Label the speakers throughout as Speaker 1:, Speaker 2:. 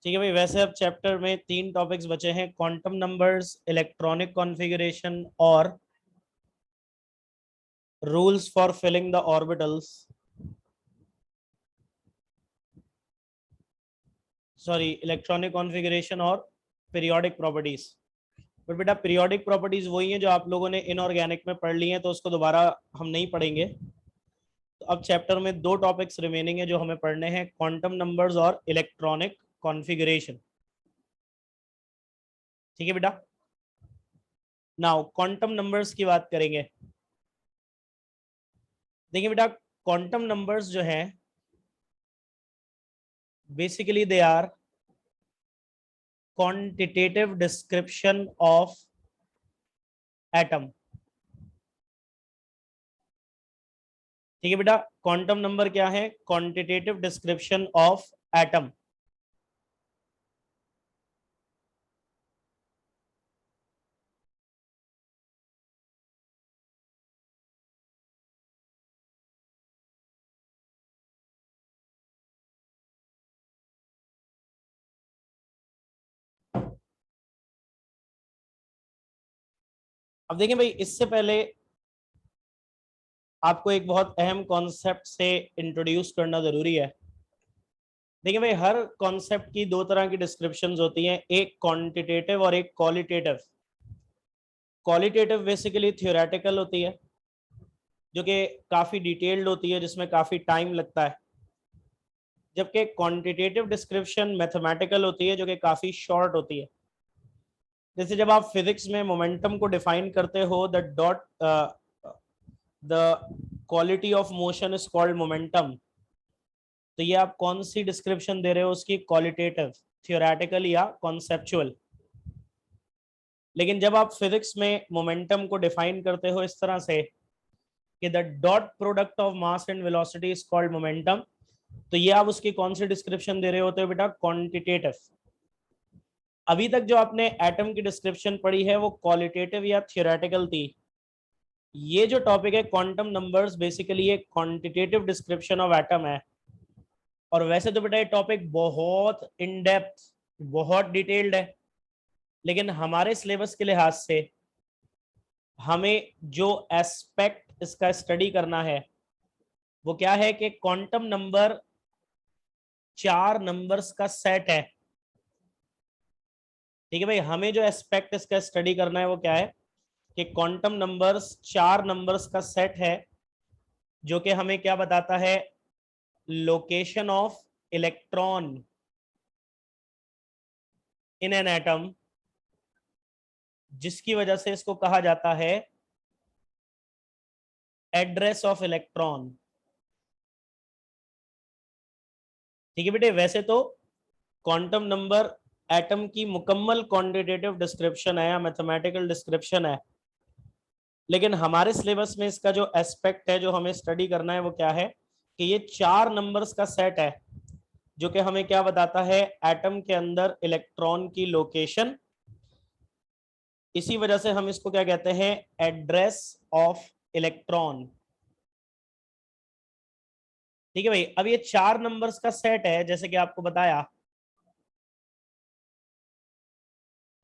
Speaker 1: ठीक है भाई। वैसे अब चैप्टर में 3 टॉपिक्स बचे हैं, क्वांटम नंबर्स, इलेक्ट्रॉनिक कॉन्फ़िगरेशन और rules for filling the orbitals, sorry electronic configuration और पीरियोडिक प्रॉपर्टीज। बट बेटा पीरियोडिक प्रॉपर्टीज वही हैं जो आप लोगों ने इनऑर्गेनिक में पढ़ ली हैं, तो उसको दोबारा हम नहीं पढ़ेंगे। तो अब चैप्टर में 2 टॉपिक्स रिमेनिंग है जो हमें पढ़ने हैं, क्वांटम नंबर्स और इलेक्ट्रॉनिक कॉन्फ़िगरेशन। ठीक है बेटा। नाउ क्वांटम नंबर्स की बात करेंगे। देखिए बेटा, क्वांटम नंबर्स जो हैं basically they are quantitative description of atom. ठीक है बेटा, क्वांटम नंबर क्या है? Quantitative description of atom. अब देखिए भाई, इससे पहले आपको एक बहुत अहम कॉन्सेप्ट से इंट्रोड्यूस करना जरूरी है। देखिए भाई, हर कॉन्सेप्ट की 2 तरह की डिस्क्रिप्शंस होती हैं, एक क्वांटिटेटिव और एक क्वालिटेटिव। क्वालिटेटिव बेसिकली थियोरेटिकल होती है, जो कि काफी डिटेल्ड होती है, जिसमें काफी टाइम लगता है। जबकि क्वांटिटेटिव डिस्क्रिप्शन मैथमेटिकल होती है, जो कि काफी शॉर्ट होती है। जैसे जब आप फिजिक्स में मोमेंटम को डिफाइन करते हो, the quality of motion is called momentum, तो ये आप कौन सी डिस्क्रिप्शन दे रहे हो उसकी? क्वालिटेटिव, थियोरेटिकल या कॉन्सेप्चुअल। लेकिन जब आप फिजिक्स में मोमेंटम को डिफाइन करते हो इस तरह से कि the dot product of mass and velocity is called momentum, तो ये आप उसकी कौन सी डिस्क्रिप्शन दे रहे होते हो बेटा? क्वांटिटेटिव। अभी तक जो आपने एटम की डिस्क्रिप्शन पढ़ी है वो क्वालिटेटिव या थियोरेटिकल थी। ये जो टॉपिक है क्वांटम नंबर्स, बेसिकली एक क्वांटिटेटिव डिस्क्रिप्शन ऑफ एटम है। और वैसे तो बेटा ये टॉपिक बहुत इन डेप्थ, बहुत डिटेल्ड है, लेकिन हमारे सिलेबस के लिहाज से हमें जो एस्पेक्ट इसका स्टडी करना है वो क्या है कि क्वांटम नंबर 4 नंबर्स का सेट है। ठीक है भाई, हमें जो एस्पेक्ट इसका स्टडी करना है वो क्या है कि क्वांटम नंबर्स 4 नंबर्स का सेट है, जो कि हमें क्या बताता है? Location of electron in an atom, जिसकी वजह से इसको कहा जाता है एड्रेस ऑफ इलेक्ट्रॉन। ठीक है बेटे, वैसे तो क्वांटम नंबर एटम की मुकम्मल क्वांटिटेटिव डिस्क्रिप्शन है या मैथमेटिकल डिस्क्रिप्शन है, लेकिन हमारे सिलेबस में इसका जो एस्पेक्ट है जो हमें स्टडी करना है वो क्या है कि ये 4 नंबर्स का सेट है, जो कि हमें क्या बताता है? एटम के अंदर इलेक्ट्रॉन की लोकेशन। इसी वजह से हम इसको क्या कहते हैं? Address of electron. ठीक है भाई, अब ये 4 नंबर्स का सेट है, जैसे कि आपको बताया।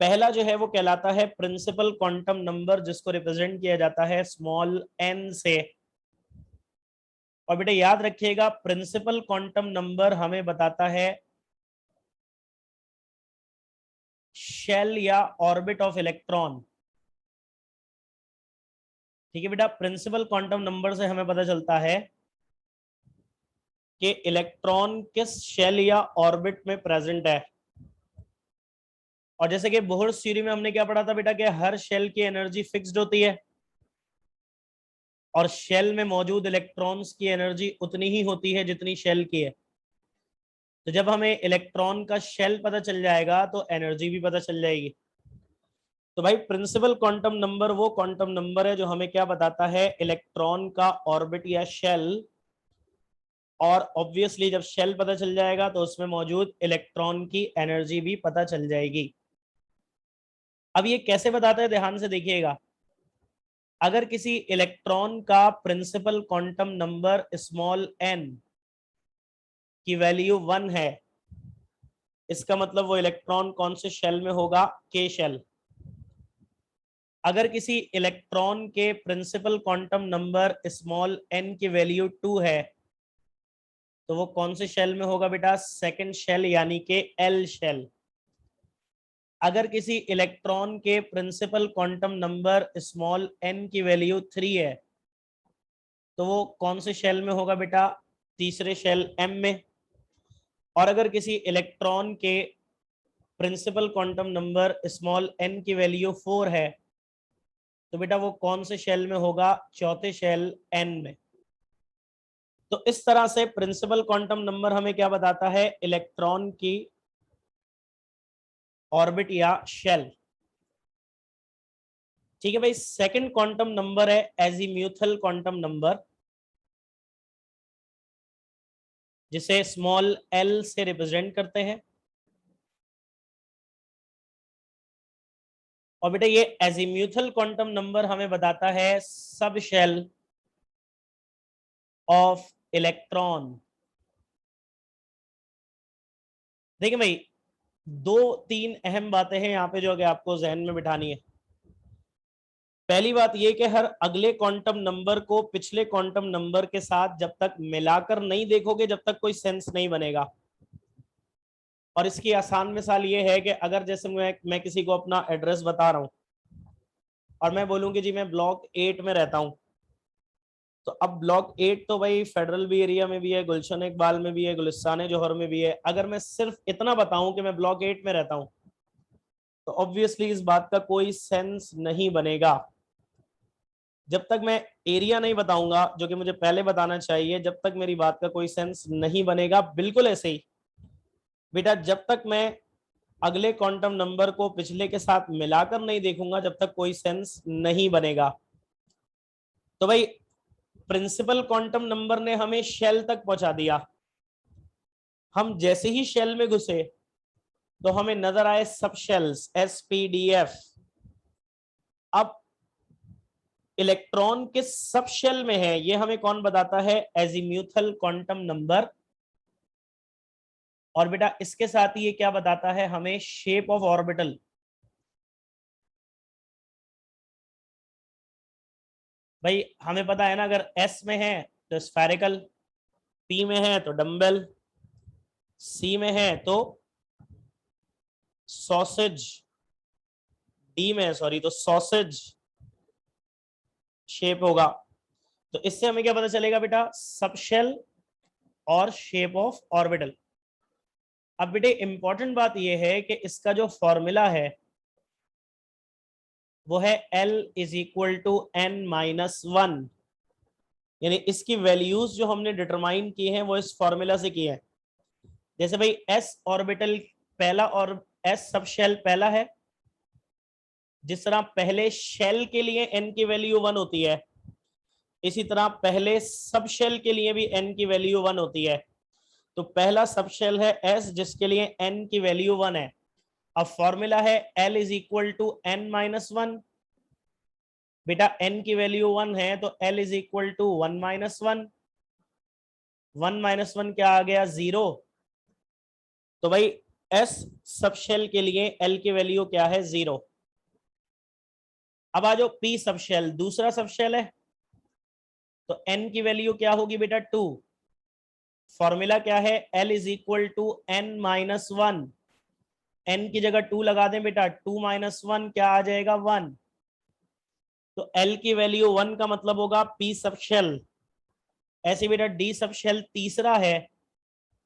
Speaker 1: पहला जो है वो कहलाता है प्रिंसिपल क्वांटम नंबर, जिसको रिप्रेजेंट किया जाता है स्मॉल एन से। और बेटा याद रखिएगा, प्रिंसिपल क्वांटम नंबर हमें बताता है शेल या ऑर्बिट ऑफ इलेक्ट्रॉन। ठीक है बेटा, प्रिंसिपल क्वांटम नंबर से हमें पता चलता है कि इलेक्ट्रॉन किस शेल या ऑर्बिट में प्रेजेंट है। और जैसे कि बोहर्स थ्योरी में हमने क्या पढ़ा था बेटा कि हर शेल की एनर्जी फिक्स्ड होती है और शेल में मौजूद इलेक्ट्रॉन्स की एनर्जी उतनी ही होती है जितनी शेल की है। तो जब हमें इलेक्ट्रॉन का शेल पता चल जाएगा तो एनर्जी भी पता चल जाएगी। तो भाई प्रिंसिपल क्वांटम नंबर वो क्वांटम नंबर है जो हमें क्या बताता है? इलेक्ट्रॉन का ऑर्बिट या शेल। और ऑब्वियसली जब शेल पता चल जाएगा तो उसमें मौजूद इलेक्ट्रॉन की एनर्जी भी पता चल जाएगी। अब ये कैसे बताता है, ध्यान से देखिएगा। अगर किसी इलेक्ट्रॉन का principal quantum number small N की वैल्यू 1 है, इसका मतलब वो इलेक्ट्रॉन कौन से शेल में होगा, के शेल। अगर किसी इलेक्ट्रॉन के principal quantum number small n की वैल्यू 2 है तो वो कौन से शेल में होगा बेटा, सेकंड शेल यानी कि एल शेल। अगर किसी इलेक्ट्रॉन के principal quantum number small n की वैल्यू 3 है तो वो कौन से शेल में होगा बेटा, तीसरे शेल m में। और अगर किसी इलेक्ट्रॉन के principal quantum number small n की वैल्यू 4 है तो बेटा वो कौन से शेल में होगा, चौथे शेल n में। तो इस तरह से प्रिंसिपल क्वांटम नंबर हमें क्या बताता है, इलेक्ट्रॉन की ऑर्बिट या शेल। ठीक है भाई। सेकंड क्वांटम नंबर है एजीम्यूथल क्वांटम नंबर, जिसे स्मॉल एल से रिप्रेजेंट करते हैं। और बेटा ये एजीम्यूथल क्वांटम नंबर हमें बताता है सब शेल ऑफ इलेक्ट्रॉन। देखिए भाई, दो तीन अहम बातें हैं यहाँ पे जो अगर आपको जहन में बिठानी है। पहली बात ये कि हर अगले क्वांटम नंबर को पिछले क्वांटम नंबर के साथ जब तक मिलाकर नहीं देखोगे जब तक कोई सेंस नहीं बनेगा। और इसकी आसान मिसाल ये है कि अगर जैसे मैं किसी को अपना एड्रेस बता रहा हूँ और मैं बोलूंगी जी मैं ब्लॉक 8 में रहता हूँ, तो अब ब्लॉक 8 तो भाई फेडरल भी एरिया में भी है, गुलशन इकबाल में भी है, गुलिस्तान जौहर में भी है। अगर मैं सिर्फ इतना बताऊं कि मैं ब्लॉक 8 में रहता हूं तो ऑब्वियसली इस बात का कोई सेंस नहीं बनेगा। जब तक मैं एरिया नहीं बताऊंगा जो कि मुझे पहले बताना चाहिए, जब तक मेरी बात का कोई सेंस नहीं बनेगा। बिल्कुल ऐसे ही बेटा, जब तक मैं अगले क्वांटम नंबर को पिछले के साथ मिलाकर नहीं देखूंगा जब तक कोई सेंस नहीं बनेगा। तो भाई प्रिंसिपल क्वांटम नंबर ने हमें शेल तक पहुंचा दिया। हम जैसे ही शेल में घुसे तो हमें नजर आए सब शेल्स SPDF। अब इलेक्ट्रॉन किस सब शेल में है ये हमें कौन बताता है, एजीम्यूथल क्वांटम नंबर। और बेटा इसके साथ ही ये क्या बताता है हमें, शेप ऑफ ऑर्बिटल। भाई हमें पता है ना, अगर S में है तो स्फेरिकल, P में है तो डम्बल, C में है तो सॉसेज, D में है सॉरी तो सॉसेज शेप होगा। तो इससे हमें क्या पता चलेगा बेटा, सब शेल और शेप ऑफ ऑर्बिटल। अब बेटे इंपॉर्टेंट बात यह है कि इसका जो फॉर्मूला है वो है L is equal to n-1। यानी इसकी वैल्यूज जो हमने डिटरमाइन की हैं वो इस फॉर्मूला से की है। जैसे भाई s ऑर्बिटल पहला और s सब शेल पहला है, जिस तरह पहले शेल के लिए n की वैल्यू 1 होती है, इसी तरह पहले सब शेल के लिए भी n की वैल्यू 1 होती है। तो पहला सब शेल है s जिसके लिए n की वैल्यू 1 है। अब फॉर्मूला है L is equal to n-1। बेटा n की वैल्यू 1 है तो L इज इक्वल टू 1-1। 1-1 क्या आ गया, 0। तो भाई S सब शेल के लिए L की वैल्यू क्या है, 0। अब आ जाओ P सब शेल, दूसरा सब शेल है तो n की वैल्यू क्या होगी बेटा, 2। फॉर्मूला क्या है, L is equal to n-1। n की जगह 2 लगा दें बेटा, 2-1 क्या आ जाएगा, 1। तो L की वैल्यू 1 का मतलब होगा P सब शेल। ऐसे बेटा D सब शेल तीसरा है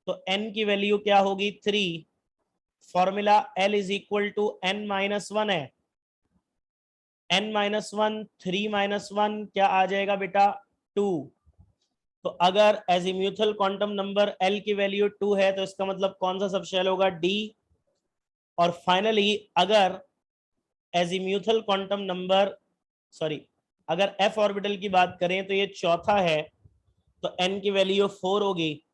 Speaker 1: तो n की वैल्यू क्या होगी, 3। Formula L is equal to n-1 है। n-1 3-1 क्या आ जाएगा बेटा, 2। तो अगर एजीम्यूथल क्वांटम नंबर L की वैल्यू 2 है तो इसका मतलब कौन सा सब शेल होगा, D। और फाइनली अगर एजीम्यूथल क्वांटम नंबर अगर f ऑर्बिटल की बात करें तो ये चौथा है तो n की वैल्यू 4 होगी।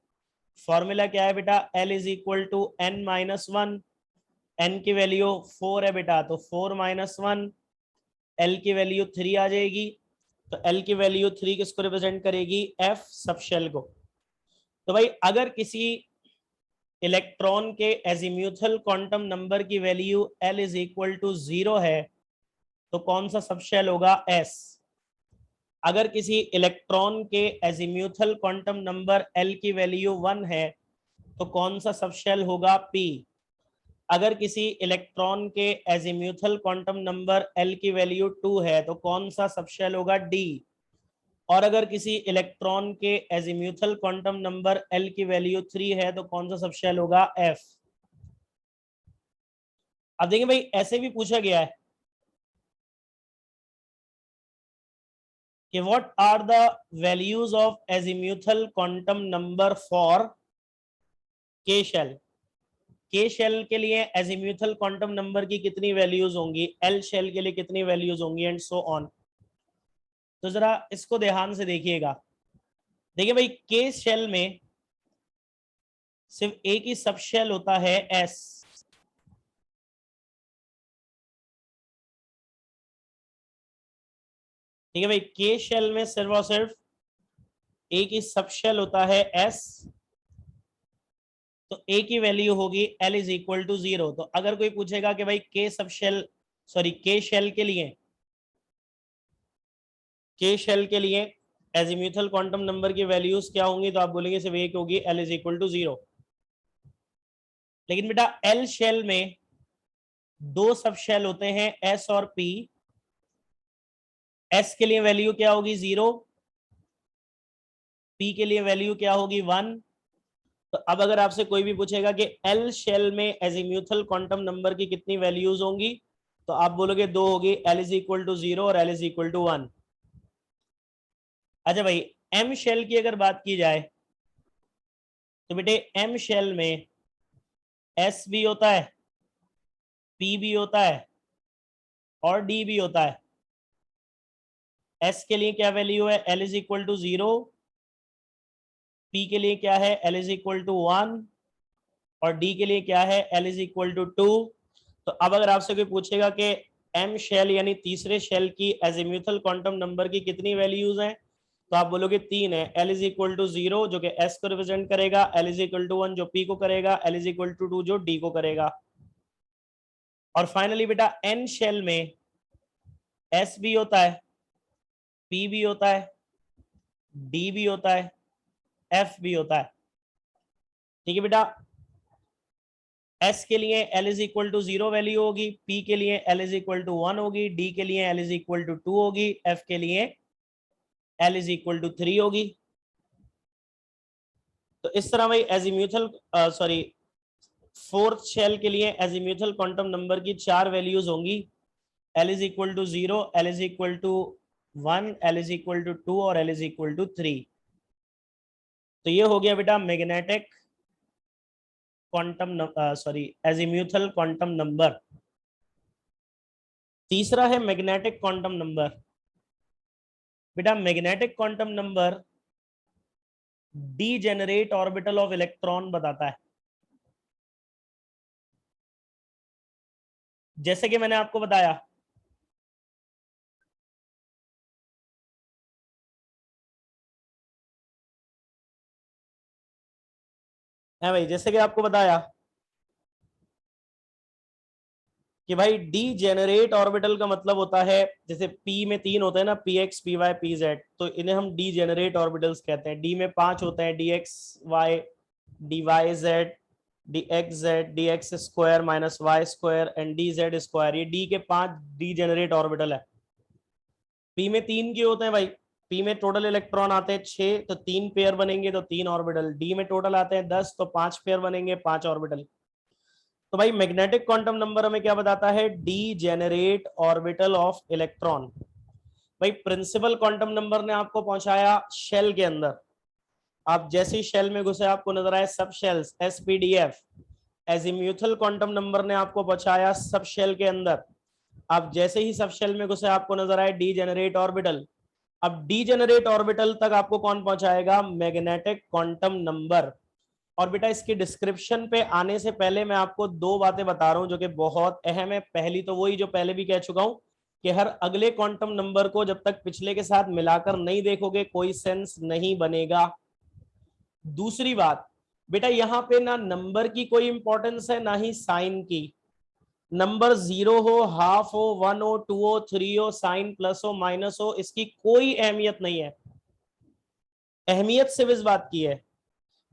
Speaker 1: फॉर्मूला क्या है बेटा, L is equal to n-1। n की वैल्यू 4 है बेटा तो 4-1, L की वैल्यू 3 आ जाएगी। तो L की वैल्यू 3 किसको रिप्रेजेंट करेगी, F सब शेल को। तो भाई अगर किसी इलेक्ट्रॉन के एजीम्यूथल क्वांटम नंबर की value L is equal to 0 है तो कौन सा सबशेल होगा? S। अगर किसी इलेक्ट्रॉन के एजीम्यूथल क्वांटम नंबर L की वैल्यू 1 है तो कौन सा सबशेल होगा? P। अगर किसी इलेक्ट्रॉन के एजीम्यूथल क्वांटम नंबर L की वैल्यू 2 है तो कौन सा सबशेल होगा? D। और अगर किसी इलेक्ट्रॉन के एजीम्यूथल क्वांटम नंबर L की वैल्यू 3 है तो कौन सा सबशेल होगा? F। अब देखिए भाई, ऐसे भी पूछा गया है कि what are the values of azimuthal quantum number for K shell. K shell के लिए एजीम्यूथल क्वांटम नंबर की कितनी वैल्यूज होंगी, एल शेल के लिए कितनी वैल्यूज होंगी, एंड सो ऑन। तो जरा इसको ध्यान से देखिएगा। देखिए भाई, के शेल में सिर्फ एक ही सब शेल होता है, एस। ठीक है भाई, के शेल में सिर्फ और सिर्फ एक ही सब शेल होता है, एस। तो ए की वैल्यू होगी एल इज इक्वल टू 0। तो अगर कोई पूछेगा कि भाई के सब शेल, सॉरी के शेल के लिए, के शेल के लिए एजीम्यूथल क्वांटम नंबर की वैल्यूज क्या होंगी, तो आप बोलेंगे सिर्फ एक होगी, एल इज इक्वल टू 0। लेकिन बेटा एल शेल में दो सब शेल होते हैं, एस और पी। एस के लिए वैल्यू क्या होगी? 0। पी के लिए वैल्यू क्या होगी? 1। तो अब अगर आपसे कोई भी पूछेगा कि एल शेल में एजीम्यूथल क्वांटम नंबर की कितनी वैल्यूज होंगी, तो आप बोलोगे दो होगी, एल इज इक्वल टू 0 और एल इज इक्वल टू 1। अच्छा भाई, एम शेल की अगर बात की जाए तो बेटे एम शेल में एस भी होता है, पी भी होता है और डी भी होता है। एस के लिए क्या वैल्यू है? L is equal to 0। P के लिए क्या है? L is equal to 1। और डी के लिए क्या है? L is equal to 2। तो अब अगर आपसे कोई पूछेगा कि एम शेल यानी तीसरे शेल की एजीम्यूथल क्वांटम नंबर की कितनी वैल्यूज हैं, तो आप बोलोगे 3 है। एल इज इक्वल टू 0 जो कि एस को रिप्रेजेंट करेगा, एल इज इक्वल टू 1 जो पी को करेगा, एल इज इक्वल टू 2 जो डी को करेगा। और फाइनली बेटा एन शेल में एस भी होता है, पी भी होता है, डी भी होता है, एफ भी होता है। ठीक है बेटा, एस के लिए L is equal to 0 value होगी, पी के लिए एल इज इक्वल टू 1 होगी, डी के लिए एल इज इक्वल टू 2 होगी, एफ के लिए एल इज इक्वल टू 3 होगी। तो इस तरह भाई एजीम्यूथल सॉरी फोर्थ शेल के लिए एजीम्यूथल क्वांटम नंबर की 4 वैल्यूज होंगी, L is equal to 0, L is equal to 1, L is equal to 2 और एल इज इक्वल टू 3। तो ये हो गया बेटा magnetic quantum sorry azimuthal quantum number. तीसरा है मैग्नेटिक क्वांटम नंबर। बेटा magnetic quantum number degenerate orbital of electron बताता है। जैसे कि मैंने आपको बताया है भाई, जैसे कि आपको बताया कि भाई डी जेनरेट ऑर्बिटल का मतलब होता है, जैसे पी में 3 होते हैं ना, P X P Y P Z, तो इन्हें हम डी जेनरेट ऑर्बिटल्स कहते हैं। डी में 5 होते हैं, D X Y, D Y Z, D X Z, D X square minus Y square and D Z square. ये डी के 5 डी जेनरेट ऑर्बिटल है। पी में 3 क्यों होते हैं भाई? पी में टोटल इलेक्ट्रॉन आते हैं 6, तो 3 पेयर बनेंगे तो 3 ऑर्बिटल। डी में टोटल आते हैं 10, तो 5 पेयर बनेंगे 5 ऑर्बिटल। तो भाई मैग्नेटिक क्वांटम नंबर हमें क्या बताता है? D generate orbital of electron. भाई प्रिंसिपल क्वांटम नंबर ने आपको पहुंचाया शेल के अंदर। आप जैसे ही शेल में घुसे आपको नजर आए सब shells SPDF. Azimuthal quantum number ने आपको पहुंचाया सब शेल के अंदर। आप जैसे ही सब शेल में घुसे आपको नजर आए डी जेनरेट ऑर्बिटल। अब डी जेनरेट ऑर्बिटल तक आपको कौन पहुंचाएगा? Magnetic quantum number. और बेटा इसकी डिस्क्रिप्शन पे आने से पहले मैं आपको 2 बातें बता रहा हूं जो कि बहुत अहम है। पहली तो वही जो पहले भी कह चुका हूं कि हर अगले क्वांटम नंबर को जब तक पिछले के साथ मिलाकर नहीं देखोगे कोई सेंस नहीं बनेगा। दूसरी बात, बेटा यहाँ पे ना नंबर की कोई इंपॉर्टेंस है ना ही साइन की। नंबर 0 हो, हाफ हो, 1 हो, 2 हो, 3 हो, साइन प्लस हो माइनस हो, इसकी कोई अहमियत नहीं है। अहमियत सिर्फ इस बात की है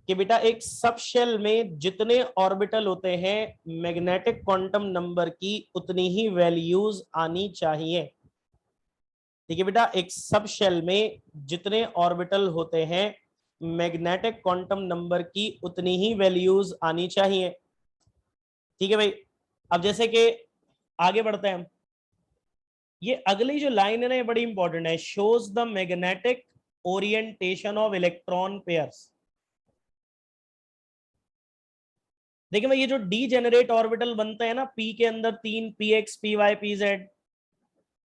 Speaker 1: कि बेटा एक सब शेल में जितने ऑर्बिटल होते हैं मैग्नेटिक क्वांटम नंबर की उतनी ही वैल्यूज आनी चाहिए। ठीक है बेटा, एक सब शेल में जितने ऑर्बिटल होते हैं मैग्नेटिक क्वांटम नंबर की उतनी ही वैल्यूज आनी चाहिए। ठीक है भाई, अब जैसे कि आगे बढ़ते हैं हम। ये अगली जो लाइन है ना ये बड़ी इंपॉर्टेंट है, shows the magnetic orientation of electron pairs. देखिए भाई, ये जो डीजेनरेट ऑर्बिटल बनते हैं ना, पी के अंदर 3, P X, P Y, P Z,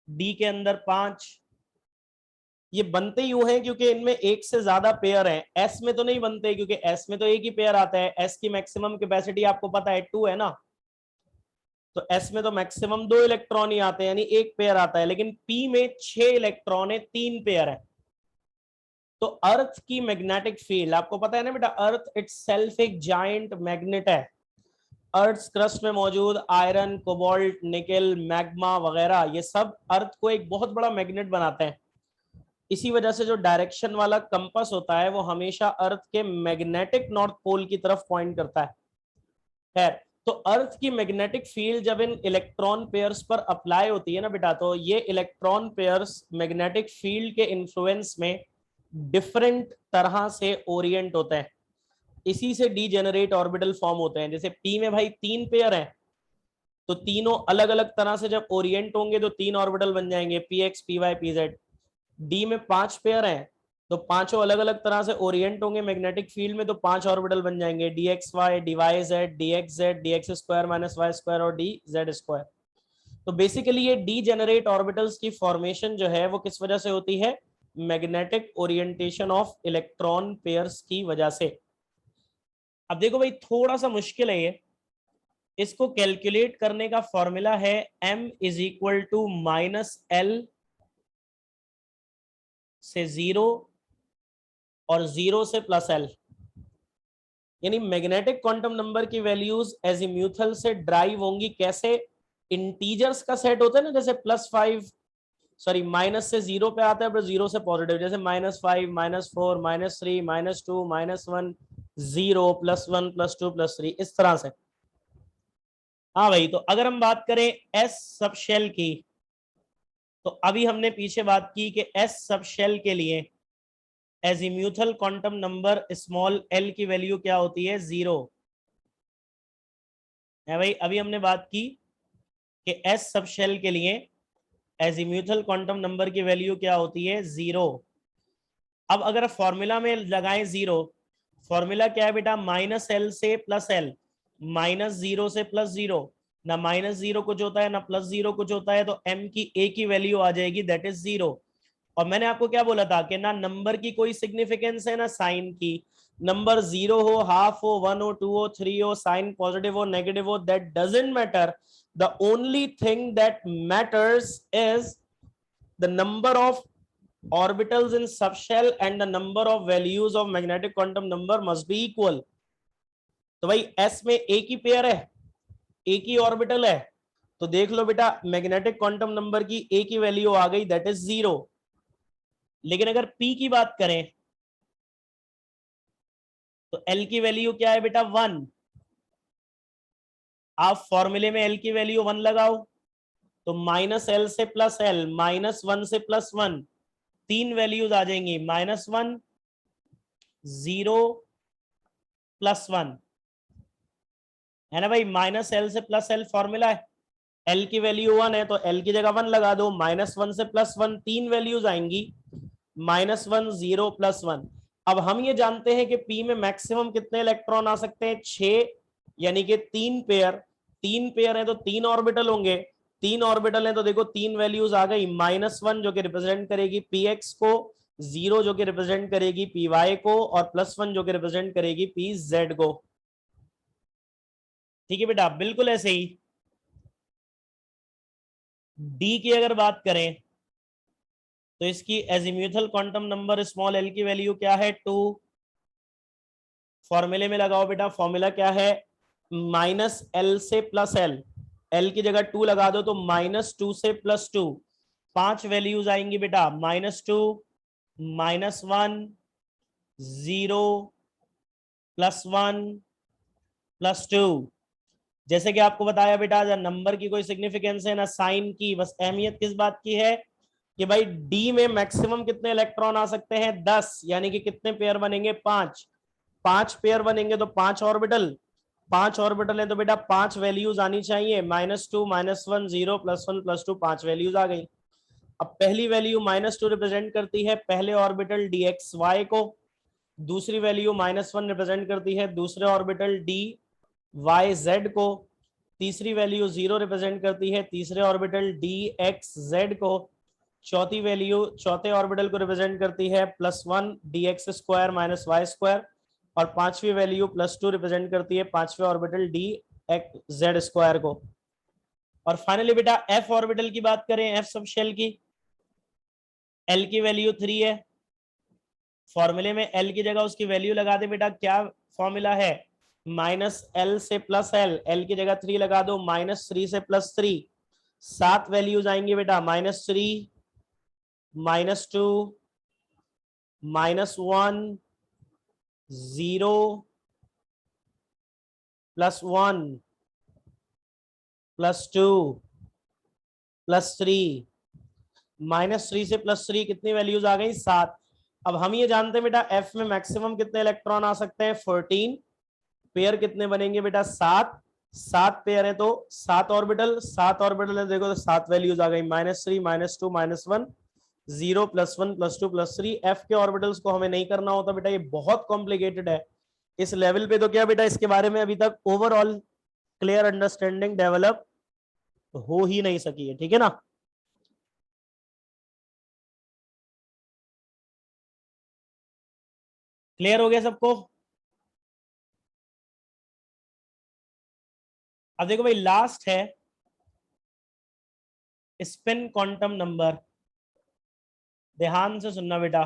Speaker 1: D के अंदर 5, ये बनते ही हैं क्योंकि इनमें एक से ज्यादा पेयर हैं। एस में तो नहीं बनते क्योंकि एस में तो एक ही पेयर आता है। एस की मैक्सिमम कैपेसिटी आपको पता है 2 है ना, तो एस में तो मैक्सिमम 2 इलेक्ट्रॉन ही आते हैं, यानी एक पेयर आता है। लेकिन पी में 6 इलेक्ट्रॉन है, 3 पेयर है। तो अर्थ की मैग्नेटिक फील्ड आपको पता है ना बेटा, अर्थ इटसेल्फ एक जायंट मैग्नेट है। अर्थ क्रस्ट में मौजूद आयरन, कोबाल्ट, निकेल, मैग्मा वगैरह ये सब अर्थ को एक बहुत बड़ा मैग्नेट बनाते हैं। इसी वजह से जो डायरेक्शन वाला कंपास होता है वो हमेशा अर्थ के मैग्नेटिक नॉर्थ पोल की तरफ पॉइंट करता है। तो अर्थ की मैग्नेटिक फील्ड जब इन इलेक्ट्रॉन पेयर्स पर अप्लाई होती है ना बेटा, तो ये इलेक्ट्रॉन पेयर्स मैग्नेटिक फील्ड के इन्फ्लुएंस में डिफरेंट तरह से ओरिएंट होते हैं। इसी से डीजेनरेट ऑर्बिटल फॉर्म होते हैं। जैसे पी में भाई 3 पेयर हैं, तो तीनों अलग अलग तरह से जब ओरिएंट होंगे तो 3 ऑर्बिटल बन जाएंगे, P X, P Y, P Z. D में 5 पेयर हैं, तो पांचों अलग अलग तरह से ओरिएंट होंगे मैग्नेटिक फील्ड में, तो 5 ऑर्बिटल बन जाएंगे, D X Y, D Y Z, D X Z, D X square minus Y square और डी जेड स्क्वायर। तो बेसिकली ये डीजेनरेट ऑर्बिटल्स की फॉर्मेशन जो है वो किस वजह से होती है? Magnetic orientation of electron pairs की वजह से। अब देखो भाई, थोड़ा सा मुश्किल है ये। इसको कैलकुलेट करने का फॉर्मूला है m is equal to minus L से 0 और 0 से प्लस एल। यानी मैग्नेटिक क्वांटम नंबर की वैल्यूज एजीम्यूथल से ड्राइव होंगी कैसे? इंटीजर्स का सेट होता है ना, जैसे +5, सॉरी माइनस से 0 पे आता है, फिर 0 से पॉजिटिव, जैसे -5, -4, -3, -2, -1, 0, +1, +2, +3, इस तरह से। हाँ भाई, तो अगर हम बात करें एस सब शेल की, तो अभी हमने पीछे बात की कि एस सब शेल के लिए azimuthal quantum number small L की वैल्यू क्या होती है? 0 है भाई। अभी हमने बात की कि एस सब शेल के लिए एजीम्यूथल क्वांटम नंबर की वैल्यू क्या होती है? 0। अब अगर फॉर्मूला में लगाएं 0, फॉर्मूला क्या है बेटा? -L से +L, -0 से +0, ना -0 कुछ होता है ना +0 कुछ होता है, तो m की a की वैल्यू आ जाएगी, दैट इज 0। और मैंने आपको क्या बोला था कि ना नंबर की कोई सिग्निफिकेंस है ना साइन की। नंबर 0 हो, हाफ हो, 1 हो, 2 हो, 3 हो, साइन पॉजिटिव हो, नेगेटिव हो, that doesn't matter. The only thing that matters is the number of orbitals in subshell and the number of values of magnetic quantum number must be equal। तो भाई s में एक ही pair है, एक ही orbital है, तो देख लो बेटा मैग्नेटिक क्वांटम नंबर की एक ही वैल्यू आ गई, दैट इज 0। लेकिन अगर p की बात करें तो l की वैल्यू क्या है बेटा? 1। आप फॉर्मूले में l की वैल्यू 1 लगाओ, तो -L से +L, -1 से +1, 3 वैल्यूज आ जाएंगी, -1, 0, +1, है ना भाई। -L से +L फॉर्मूला है, L की वैल्यू 1 है तो L की जगह 1 लगा दो, -1 से +1, 3 वैल्यूज आएंगी, -1, 0, +1। अब हम ये जानते हैं कि P में मैक्सिमम कितने इलेक्ट्रॉन आ सकते हैं? 6, यानी कि 3 पेयर। 3 पेयर है तो 3 ऑर्बिटल होंगे, 3 ऑर्बिटल है तो देखो 3 वैल्यूज आ गई, -1 जो कि रिप्रेजेंट करेगी px को, 0 जो कि रिप्रेजेंट करेगी py को, और +1 जो कि रिप्रेजेंट करेगी pz को। ठीक है बेटा, बिल्कुल ऐसे ही। डी की अगर बात करें तो इसकी azimuthal quantum number small L की वैल्यू क्या है? 2। फॉर्मूले में लगाओ बेटा, फॉर्मूला क्या है, माइनस एल से प्लस एल, एल की जगह 2 लगा दो तो -2 से +2, 5 वैल्यूज आएंगी बेटा, -2, -1, 0, +1, +2। जैसे कि आपको बताया बेटा, जब नंबर की कोई सिग्निफिकेंस है ना साइन की, बस अहमियत किस बात की है कि भाई डी में मैक्सिमम कितने इलेक्ट्रॉन आ सकते हैं, 10, यानी कि कितने पेयर बनेंगे, 5, 5 पेयर बनेंगे तो 5 ऑर्बिटल, 5 ऑर्बिटल है तो बेटा 5 वैल्यूज आनी चाहिए, -2, -1, 0, +1, +2, 5 वैल्यूज आ गई। अब पहली वैल्यू -2 रिप्रेजेंट करती है पहले ऑर्बिटल dxy को, दूसरी वैल्यू -1 रिप्रेजेंट करती है दूसरे ऑर्बिटल dyz को, तीसरी वैल्यू 0 रिप्रेजेंट करती है तीसरे ऑर्बिटल dxz को, चौथी वैल्यू चौथे ऑर्बिटल को रिप्रेजेंट करती है +1 dx² - y², और पांचवी वैल्यू +2 रिप्रेजेंट करती है पांचवे ऑर्बिटल dz² को। और फाइनली बेटा f ऑर्बिटल की बात करें, f सब शेल की, l की वैल्यू 3 है, फॉर्मूले में l की जगह उसकी वैल्यू लगा दे बेटा, क्या फॉर्मूला है, -l से +l, l की जगह 3 लगा दो, -3 से +3, 7 वैल्यूज आएंगी बेटा, -3, -2, -1, 0, +1, +2, +3, -3 से +3 कितनी वैल्यूज आ गई, 7। अब हम ये जानते हैं बेटा f में मैक्सिमम कितने इलेक्ट्रॉन आ सकते हैं, 14, पेयर कितने बनेंगे बेटा, 7, 7 पेयर है तो 7 ऑर्बिटल, 7 ऑर्बिटल है देखो तो 7 वैल्यूज आ गई, -3, -2, -1, 0, +1, +2, +3। f के ऑर्बिटल्स को हमें नहीं करना होता बेटा, ये बहुत कॉम्प्लिकेटेड है इस लेवल पे, तो क्या बेटा इसके बारे में अभी तक ओवरऑल क्लियर अंडरस्टैंडिंग डेवलप हो ही नहीं सकी है, ठीक है ना। क्लियर हो गया सबको। अब देखो भाई लास्ट है स्पिन क्वांटम नंबर, ध्यान से सुनना बेटा।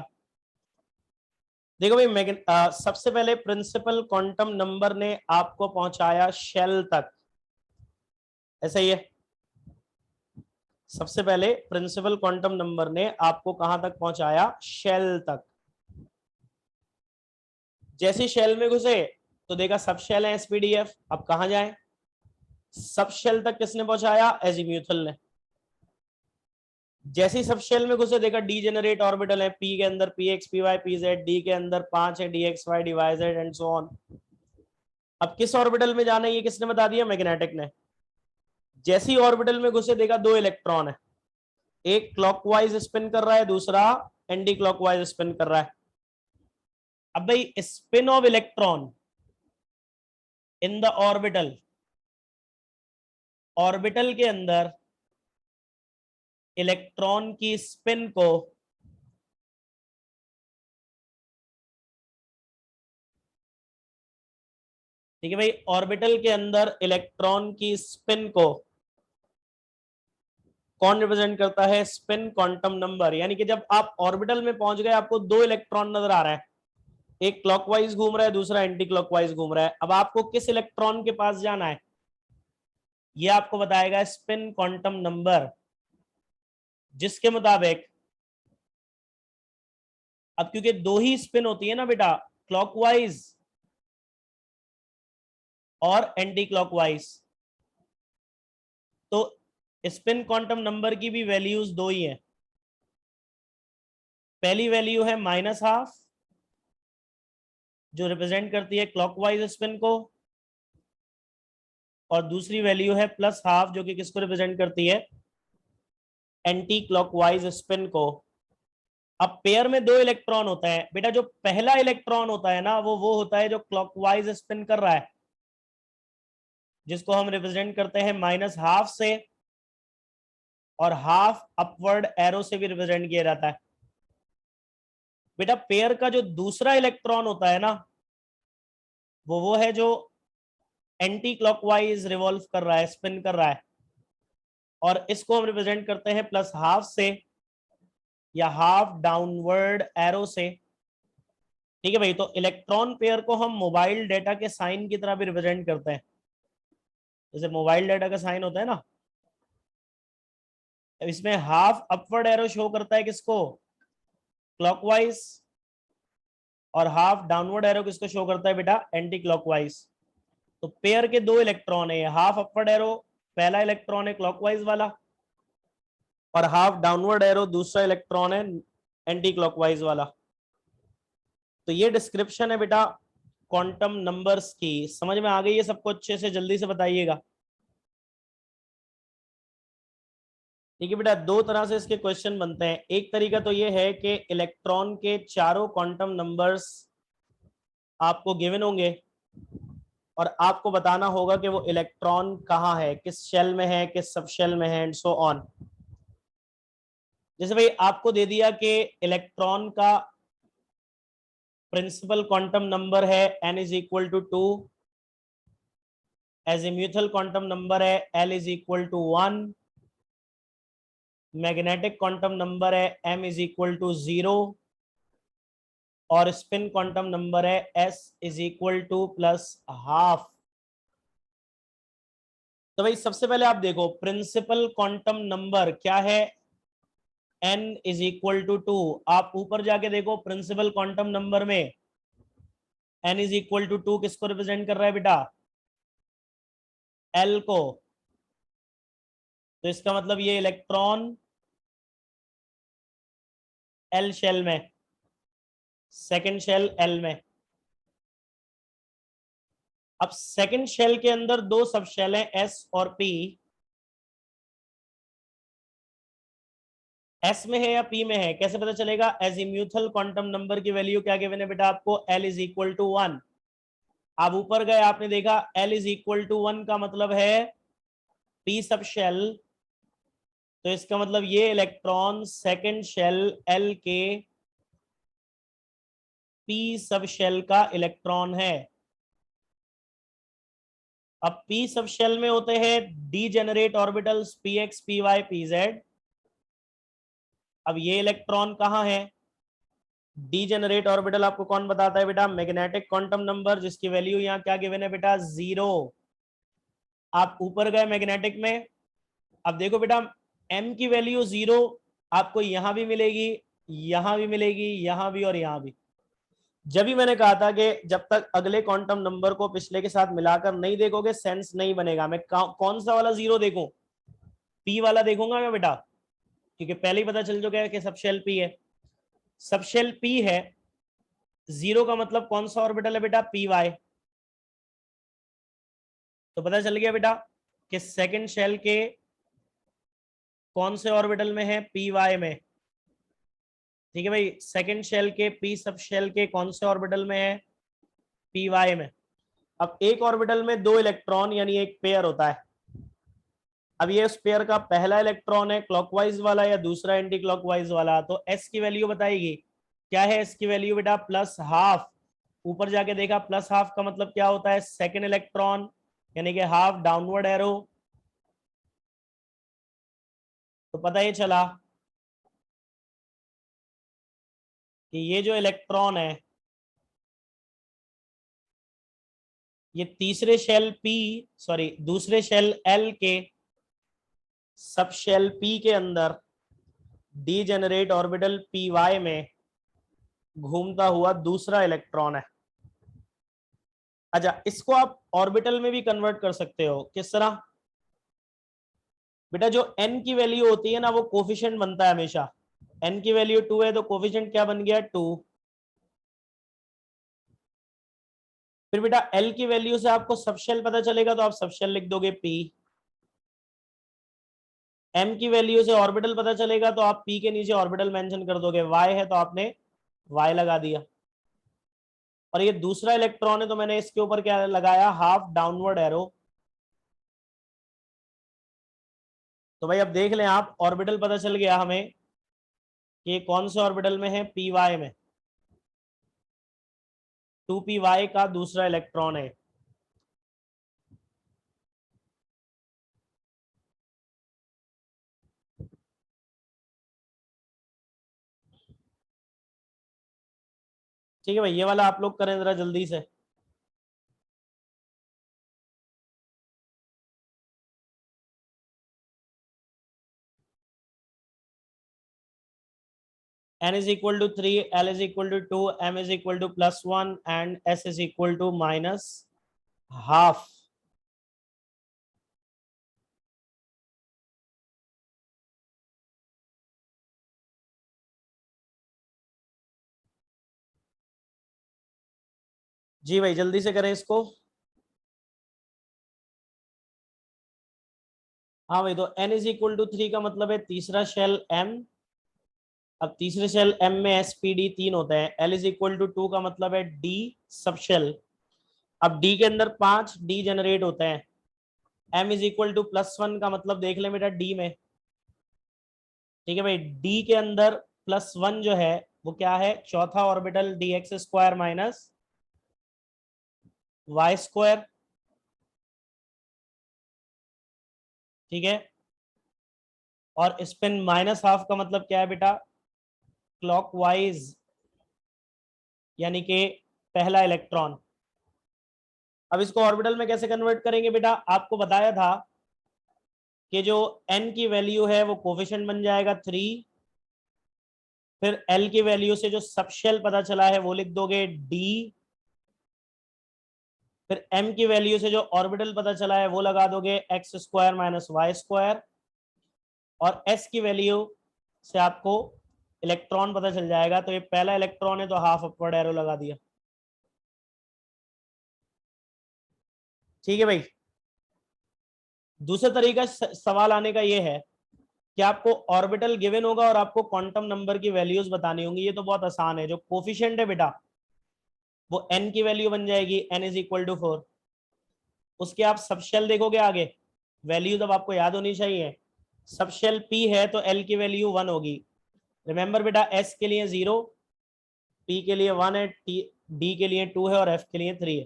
Speaker 1: देखो भाई सबसे पहले प्रिंसिपल क्वांटम नंबर ने आपको पहुंचाया शेल तक, ऐसा ही है। सबसे पहले प्रिंसिपल क्वांटम नंबर ने आपको कहां तक पहुंचाया, शेल तक। जैसे शेल में घुसे तो देखा सब शेल है एसपीडीएफ, अब कहां जाए, सब शेल तक किसने पहुंचाया, एजीम्यूथल ने। जैसे ही सब शेल में घुसे देखा डी जेनरेट ऑर्बिटल है, पी के अंदर P X P Y P Z, D के अंदर 5 है D X Y D Y Z and so on. अब किस ऑर्बिटल में जाना है ये किसने बता दिया, मैग्नेटिक ने। जैसी ऑर्बिटल में घुसे देखा 2 इलेक्ट्रॉन है, एक क्लॉकवाइज स्पिन कर रहा है, दूसरा एंटी क्लॉकवाइज स्पिन कर रहा है। अब भाई spin off electron in the orbital, orbital के अंदर इलेक्ट्रॉन की स्पिन को ठीक है भाई, ऑर्बिटल के अंदर इलेक्ट्रॉन की स्पिन को कौन रिप्रेजेंट करता है, स्पिन क्वांटम नंबर। यानी कि जब आप ऑर्बिटल में पहुंच गए आपको 2 इलेक्ट्रॉन नजर आ रहा है, एक क्लॉकवाइज घूम रहा है दूसरा एंटी क्लॉकवाइज घूम रहा है, अब आपको किस इलेक्ट्रॉन के पास जाना है ये आपको बताएगा स्पिन क्वांटम नंबर, जिसके मुताबिक अब क्योंकि 2 ही स्पिन होती है ना बेटा, क्लॉकवाइज और एंटी क्लॉकवाइज, तो स्पिन क्वांटम नंबर की भी वैल्यूज 2 ही है। पहली वैल्यू है -12 जो रिप्रेजेंट करती है क्लॉकवाइज स्पिन को, और दूसरी वैल्यू है +12 जो कि किसको रिप्रेजेंट करती है, एंटी क्लॉकवाइज स्पिन को। अब पेयर में 2 इलेक्ट्रॉन होता है बेटा, जो पहला इलेक्ट्रॉन होता है ना वो होता है जो क्लॉकवाइज स्पिन कर रहा है, जिसको हम रिप्रेजेंट करते हैं -12 से, और हाफ अपवर्ड एरो से भी रिप्रेजेंट किया जाता है। बेटा पेयर का जो दूसरा इलेक्ट्रॉन होता है ना वो है जो एंटी क्लॉकवाइज रिवॉल्व कर रहा है, स्पिन कर रहा है, और इसको हम रिप्रेजेंट करते हैं +12 से या हाफ डाउनवर्ड एरो से। ठीक है भाई। तो इलेक्ट्रॉन पेयर को हम मोबाइल डेटा के साइन की तरह भी रिप्रेजेंट करते हैं। जैसे मोबाइल डेटा का साइन होता है ना, इसमें हाफ अपवर्ड एरो शो करता है किसको, क्लॉकवाइज, और हाफ डाउनवर्ड एरो किसको शो करता है बेटा, एंटी क्लॉकवाइज। तो पेयर के दो इलेक्ट्रॉन है, हाफ अपवर्ड एरो पहला इलेक्ट्रॉन है क्लॉकवाइज वाला, और हाफ डाउनवर्ड एरो दूसरा इलेक्ट्रॉन है एंटी क्लॉकवाइज वाला। तो ये डिस्क्रिप्शन है बेटा क्वांटम नंबर्स की। समझ में आ गई है सबको अच्छे से, जल्दी से बताइएगा। ठीक है बेटा, दो तरह से इसके क्वेश्चन बनते हैं। एक तरीका तो ये है कि इलेक्ट्रॉन के चारों क्वांटम नंबर्स आपको गिवन होंगे और आपको बताना होगा कि वो इलेक्ट्रॉन कहाँ है, किस शेल में है, किस सब शेल में है, एंड सो ऑन। जैसे भाई आपको दे दिया कि इलेक्ट्रॉन का प्रिंसिपल क्वांटम नंबर है n is equal to 2, azimuthal quantum number है l is equal to 1, magnetic quantum number है m इज इक्वल टू 0, और स्पिन क्वांटम नंबर है s is equal to plus half. तो भाई सबसे पहले आप देखो प्रिंसिपल क्वांटम नंबर क्या है, n इज इक्वल टू 2। आप ऊपर जाके देखो प्रिंसिपल क्वांटम नंबर में n इज इक्वल टू 2 किसको रिप्रेजेंट कर रहा है बेटा, l को। तो इसका मतलब ये इलेक्ट्रॉन l शेल में, सेकेंड शेल l में। अब सेकेंड शेल के अंदर दो सब शेल हैं s और p। s में है या p में है कैसे पता चलेगा, एजीम्यूथल क्वांटम नंबर की वैल्यू क्या गिवन है बेटा आपको, l इज इक्वल टू 1। आप ऊपर गए आपने देखा l इज इक्वल टू 1 का मतलब है p सब शेल। तो इसका मतलब ये इलेक्ट्रॉन सेकेंड शेल l के p सब शेल का इलेक्ट्रॉन है। अब p सब शेल में होते हैं degenerate orbitals px py pz। अब ये इलेक्ट्रॉन कहाँ है, डीजेनरेट ऑर्बिटल आपको कौन बताता है बेटा, मैग्नेटिक क्वांटम नंबर, जिसकी वैल्यू यहाँ क्या गिवन है बेटा, 0। आप ऊपर गए मैग्नेटिक में, अब देखो बेटा m की वैल्यू 0 आपको यहां भी मिलेगी, यहां भी मिलेगी, यहां भी और यहां भी। जब भी मैंने कहा था कि जब तक अगले क्वांटम नंबर को पिछले के साथ मिलाकर नहीं देखोगे सेंस नहीं बनेगा। मैं कौन सा वाला 0 देखूं, p वाला देखूंगा मैं बेटा, क्योंकि पहले ही पता चल चुका है कि सब शेल p है। सब शेल p है, 0 का मतलब कौन सा ऑर्बिटल है बेटा, पी वाई। तो पता चल गया बेटा कि सेकंड शेल के कौन से ऑर्बिटल में है, पी वाई में। ठीक है भाई, सेकंड शेल के पी सब शेल के कौन से ऑर्बिटल में है, पी वाई में। अब एक ऑर्बिटल में दो इलेक्ट्रॉन यानी एक पेयर होता है। अब ये उस पेयर का पहला इलेक्ट्रॉन है क्लॉकवाइज वाला या दूसरा एंटी क्लॉकवाइज वाला, तो एस की वैल्यू बताएगी। क्या है एस की वैल्यू बेटा, प्लस हाफ। ऊपर जाके देखा प्लस हाफ का मतलब क्या होता है, सेकेंड इलेक्ट्रॉन, यानी कि हाफ डाउनवर्ड एरो। तो पता ये चला कि ये जो इलेक्ट्रॉन है ये तीसरे शेल पी, सॉरी दूसरे शेल एल के सब शेल पी के अंदर डीजेनरेट ऑर्बिटल पी वाई में घूमता हुआ दूसरा इलेक्ट्रॉन है। अच्छा, इसको आप ऑर्बिटल में भी कन्वर्ट कर सकते हो, किस तरह बेटा, जो n की वैल्यू होती है ना वो कोफिशिएंट बनता है हमेशा। n की वैल्यू 2 है तो कोफिशिएंट क्या बन गया, 2। फिर बेटा l की वैल्यू से आपको सबशेल पता चलेगा तो आप सबशेल लिख दोगे p। m की वैल्यू से ऑर्बिटल पता चलेगा तो आप p के नीचे ऑर्बिटल मेंशन कर दोगे, y है तो आपने y लगा दिया। और ये दूसरा इलेक्ट्रॉन है तो मैंने इसके ऊपर क्या लगाया, हाफ डाउनवर्ड एरो। तो भाई अब देख लें आप, ऑर्बिटल पता चल गया हमें कि कौन से ऑर्बिटल में है, पी वाई में। 2p y का दूसरा इलेक्ट्रॉन है। ठीक है भाई, ये वाला आप लोग करें जरा जल्दी से। n is equal to 3, l is equal to 2, m is equal to +1 and s is equal to -half। जी भाई जल्दी से करें इसको। हाँ भाई, तो n इज इक्वल टू 3 का मतलब है तीसरा शेल m। अब तीसरे शेल m में spd 3 होते हैं। l इज इक्वल टू 2 का मतलब है d सब शेल। अब d के अंदर 5 d जनरेट होते हैं। m इज इक्वल टू +1 का मतलब देख ले बेटा d में। ठीक है भाई, d के अंदर +1 जो है वो क्या है, चौथा ऑर्बिटल dx² माइनस y²। ठीक है, और स्पिन -half का मतलब क्या है बेटा, क्लॉकवाइज, यानी कि पहला इलेक्ट्रॉन। अब इसको ऑर्बिटल में कैसे कन्वर्ट करेंगे बेटा, आपको बताया था कि जो n की वैल्यू है वो कोफिशिएंट बन जाएगा 3। फिर l की वैल्यू से जो सबशेल पता चला है वो लिख दोगे d। फिर m की वैल्यू से जो ऑर्बिटल पता चला है वो लगा दोगे x² माइनस y²। और s की वैल्यू से आपको इलेक्ट्रॉन पता चल जाएगा। तो ये पहला इलेक्ट्रॉन है तो हाफ अपवर्ड एरो लगा दिया। ठीक है भाई, दूसरा तरीका सवाल आने का ये है कि आपको ऑर्बिटल गिवन होगा और आपको क्वांटम नंबर की वैल्यूज बतानी होंगी। ये तो बहुत आसान है, जो कोफिशिएंट है बेटा वो n की वैल्यू बन जाएगी, n इज इक्वल टू 4। उसके आप सबशेल देखोगे आगे, वैल्यू तब आपको याद होनी चाहिए। सबशेल p है तो l की वैल्यू 1 होगी। रिमेंबर बेटा, s के लिए 0, p के लिए 1 है, d के लिए 2 है और f के लिए 3 है।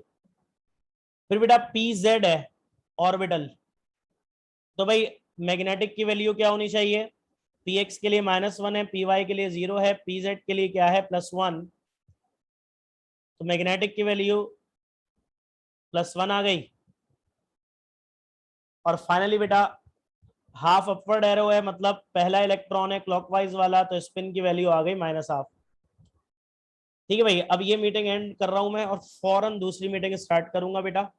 Speaker 1: फिर बेटा pz है ऑर्बिटल, तो भाई मैग्नेटिक की वैल्यू क्या होनी चाहिए, px के लिए -1 है, py के लिए 0 है, pz के लिए क्या है +1। तो मैग्नेटिक की वैल्यू +1 आ गई। और फाइनली बेटा हाफ अपवर्ड एरो है, मतलब पहला इलेक्ट्रॉन है क्लॉकवाइज वाला, तो स्पिन की वैल्यू आ गई -half। ठीक है भाई, अब ये मीटिंग एंड कर रहा हूं मैं और फौरन दूसरी मीटिंग स्टार्ट करूंगा बेटा।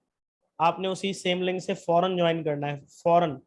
Speaker 1: आपने उसी सेम लिंक से फौरन ज्वाइन करना है, फौरन।